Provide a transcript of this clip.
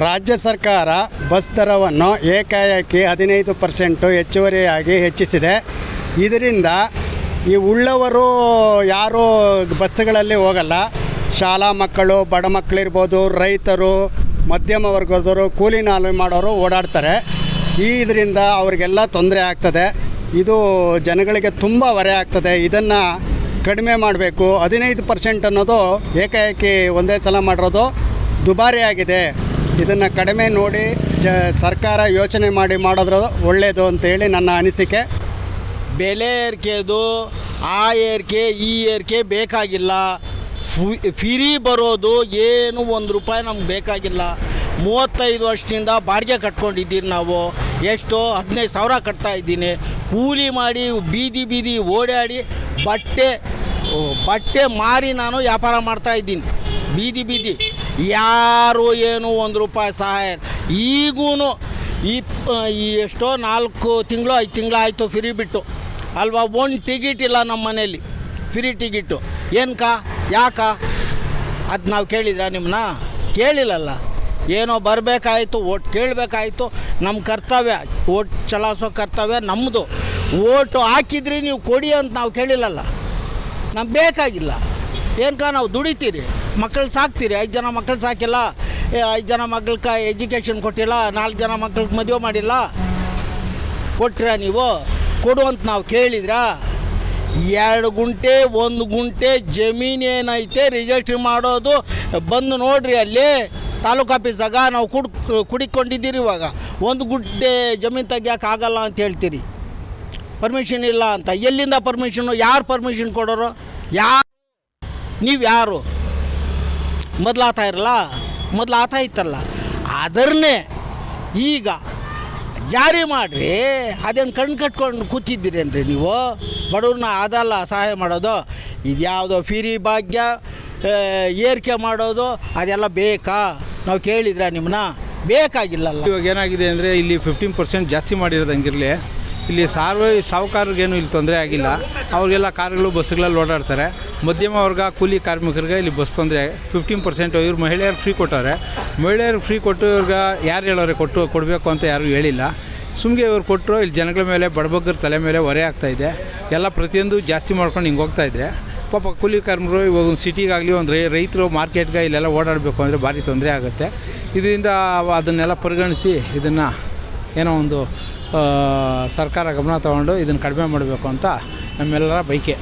ರಾಜ್ಯ ಸರ್ಕಾರ ಬಸ್ ದರವನ್ನು ಏಕಾಏಕಿ 15% ಹೆಚ್ಚುವರಿಯಾಗಿ ಹೆಚ್ಚಿಸಿದೆ. ಇದರಿಂದ ಈ ಉಳ್ಳವರು ಯಾರೂ ಬಸ್ಸುಗಳಲ್ಲಿ ಹೋಗಲ್ಲ. ಶಾಲಾ ಮಕ್ಕಳು, ಬಡ ಮಕ್ಕಳಿರ್ಬೋದು, ರೈತರು, ಮಧ್ಯಮ ವರ್ಗದವರು, ಕೂಲಿ ನಾಲಿ ಮಾಡೋರು ಓಡಾಡ್ತಾರೆ. ಇದರಿಂದ ಅವರಿಗೆಲ್ಲ ತೊಂದರೆ ಆಗ್ತದೆ. ಇದು ಜನಗಳಿಗೆ ತುಂಬ ಹೊರೆ ಆಗ್ತದೆ. ಇದನ್ನು ಕಡಿಮೆ ಮಾಡಬೇಕು. 15% ಅನ್ನೋದು ಏಕಾಏಕಿ ಒಂದೇ ಸಲ ಮಾಡಿರೋದು ದುಬಾರಿ ಆಗಿದೆ. ಇದನ್ನು ಕಡಿಮೆ ನೋಡಿ ಸರ್ಕಾರ ಯೋಚನೆ ಮಾಡಿ ಮಾಡಿದ್ರೆ ಒಳ್ಳೆಯದು ಅಂತೇಳಿ ನನ್ನ ಅನಿಸಿಕೆ. ಬೆಲೆ ಏರಿಕೆದು ಆ ಏರಿಕೆ ಈ ಏರಿಕೆ ಬೇಕಾಗಿಲ್ಲ. ಫ್ರೀ ಬರೋದು ಏನು ₹1 ನಮ್ಗೆ ಬೇಕಾಗಿಲ್ಲ. 35 ವರ್ಷದಿಂದ ಬಾಡಿಗೆ ಕಟ್ಕೊಂಡಿದ್ದೀರಿ ನಾವು. ಎಷ್ಟು 15,000 ಕಟ್ತಾ ಇದ್ದೀನಿ. ಕೂಲಿ ಮಾಡಿ ಬೀದಿ ಓಡಾಡಿ ಬಟ್ಟೆ ಮಾರಿ ನಾನು ವ್ಯಾಪಾರ ಮಾಡ್ತಾಯಿದ್ದೀನಿ. ಬೀದಿ ಯಾರು ಏನು ₹1 ಸಹಾಯ. ಈಗೂ ಈ ಎಷ್ಟೋ 4 ತಿಂಗಳು 5 ತಿಂಗಳು ಆಯಿತು ಫ್ರೀ ಬಿಟ್ಟು ಅಲ್ವಾ. ಒಂದು ಟಿಕೆಟ್ ಇಲ್ಲ ನಮ್ಮ ಮನೇಲಿ, ಫ್ರೀ ಟಿಕೆಟು. ಯಾಕ ಅದು ನಾವು ಕೇಳಿದ್ರೆ ನಿಮ್ಮನ್ನ ಕೇಳಿಲ್ಲಲ್ಲ. ಏನೋ ಬರಬೇಕಾಯ್ತು, ಓಟ್ ಕೇಳಬೇಕಾಯ್ತು. ನಮ್ಮ ಕರ್ತವ್ಯ, ಓಟ್ ಚಲಾಯಿಸೋ ಕರ್ತವ್ಯ ನಮ್ಮದು. ಓಟು ಹಾಕಿದ್ರಿ ನೀವು ಕೊಡಿ ಅಂತ ನಾವು ಕೇಳಿಲ್ಲಲ್ಲ. ನಮ್ಗೆ ಬೇಕಾಗಿಲ್ಲ. ನಾವು ದುಡಿತೀರಿ, ಮಕ್ಕಳು ಸಾಕ್ತೀರಿ. 5 ಜನ ಮಕ್ಕಳು ಸಾಕಿಲ್ಲ, 5 ಜನ ಮಕ್ಕൾക്ക് ಎಜುಕೇಷನ್ ಕೊಟ್ಟಿಲ್ಲ, 4 ಜನ ಮಕ್ಕಳಿಗೆ ಮದುವೆ ಮಾಡಿಲ್ಲ. ಕೊಟ್ರ ನೀವು ಕೊಡುವಂತ ನಾವು ಕೇಳಿದ್ರಾ? 2 ಗುಂಟೆ 1 ಗುಂಟೆ ಜಮೀನು ಏನೈತೆ ರಿಜಿಸ್ಟ್ರಿ ಮಾಡೋದು ಬಂದು ನೋಡ್ರಿ. ಅಲ್ಲಿ ತಾಲೂಕು ಆಫೀಸಾಗ ನಾವು ಕುಡಿಕೊಂಡಿದ್ದೀರಿ. ಇವಾಗ 1 ಗುಂಟೆ ಜಮೀನು ತೆಗಿಯೋಕ್ಕಾಗಲ್ಲ ಅಂತ ಹೇಳ್ತೀರಿ. ಪರ್ಮಿಷನ್ ಇಲ್ಲ ಅಂತ. ಎಲ್ಲಿಂದ ಪರ್ಮಿಷನ್ನು? ಯಾರು ಪರ್ಮಿಷನ್ ಕೊಡೋರು? ನೀವು ಯಾರು? ಮೊದಲು ಆತ ಇತ್ತಲ್ಲ, ಅದನ್ನೇ ಈಗ ಜಾರಿ ಮಾಡಿರಿ. ಅದೇನು ಕಣ್ಣು ಕಟ್ಕೊಂಡು ಕೂತಿದ್ದೀರೇನ್ರಿ ನೀವು? ಬಡವ್ರನ್ನ ಅದಲ್ಲ ಸಹಾಯ ಮಾಡೋದು. ಇದ್ಯಾವುದೋ ಫ್ರೀ ಭಾಗ್ಯ ಏರಿಕೆ ಮಾಡೋದು ಅದೆಲ್ಲ ಬೇಕಾ? ನಾವು ಕೇಳಿದ್ರೆ ನಿಮ್ಮನ್ನ ಬೇಕಾಗಿಲ್ಲಲ್ಲ. ಇವಾಗ ಏನಾಗಿದೆ ಅಂದರೆ ಇಲ್ಲಿ 15% ಜಾಸ್ತಿ ಮಾಡಿರೋದು ಹಂಗಿರಲಿ. ಇಲ್ಲಿ ಸಾಹುಕಾರರಿಗೇನು ಇಲ್ಲಿ ತೊಂದರೆ ಆಗಿಲ್ಲ. ಅವ್ರಿಗೆಲ್ಲ ಕಾರುಗಳು ಬಸ್ಸುಗಳಲ್ಲಿ ಓಡಾಡ್ತಾರೆ. ಮಧ್ಯಮ ವರ್ಗ ಕೂಲಿ ಕಾರ್ಮಿಕರಿಗೆ ಇಲ್ಲಿ ಬಸ್ ತೊಂದರೆ. 15% ಇವ್ರು ಮಹಿಳೆಯರು ಫ್ರೀ ಕೊಟ್ಟವ್ರೆ. ಮಹಿಳೆಯರು ಫ್ರೀ ಕೊಟ್ಟು ಇವ್ರಿಗೆ ಯಾರು ಹೇಳೋರೆ ಕೊಡಬೇಕು ಅಂತ ಯಾರೂ ಹೇಳಿಲ್ಲ. ಸುಮ್ಗೆ ಇವ್ರು ಕೊಟ್ಟರು. ಇಲ್ಲಿ ಜನಗಳ ಮೇಲೆ, ಬಡಬಗ್ಗರ ತಲೆ ಮೇಲೆ ಹೊರೆ ಆಗ್ತಾಯಿದೆ. ಎಲ್ಲ ಪ್ರತಿಯೊಂದು ಜಾಸ್ತಿ ಮಾಡ್ಕೊಂಡು ಹಿಂಗೆ ಹೋಗ್ತಾಯಿದ್ರೆ ಪಾಪ ಕೂಲಿ ಕಾರ್ಮಿಕರು ಇವಾಗ ಒಂದು ಸಿಟಿಗಾಗಲಿ ಒಂದು ರೈತರು ಮಾರ್ಕೆಟ್ಗೆ ಇಲ್ಲೆಲ್ಲ ಓಡಾಡಬೇಕು ಅಂದರೆ ಭಾರಿ ತೊಂದರೆ ಆಗುತ್ತೆ. ಇದರಿಂದ ಅದನ್ನೆಲ್ಲ ಪರಿಗಣಿಸಿ ಇದನ್ನು ಏನೋ ಒಂದು ಸರ್ಕಾರ ಗಮನ ತಗೊಂಡು ಇದನ್ನು ಕಡಿಮೆ ಮಾಡಬೇಕು ಅಂತ ನಮ್ಮೆಲ್ಲರ ಬಯಕೆ.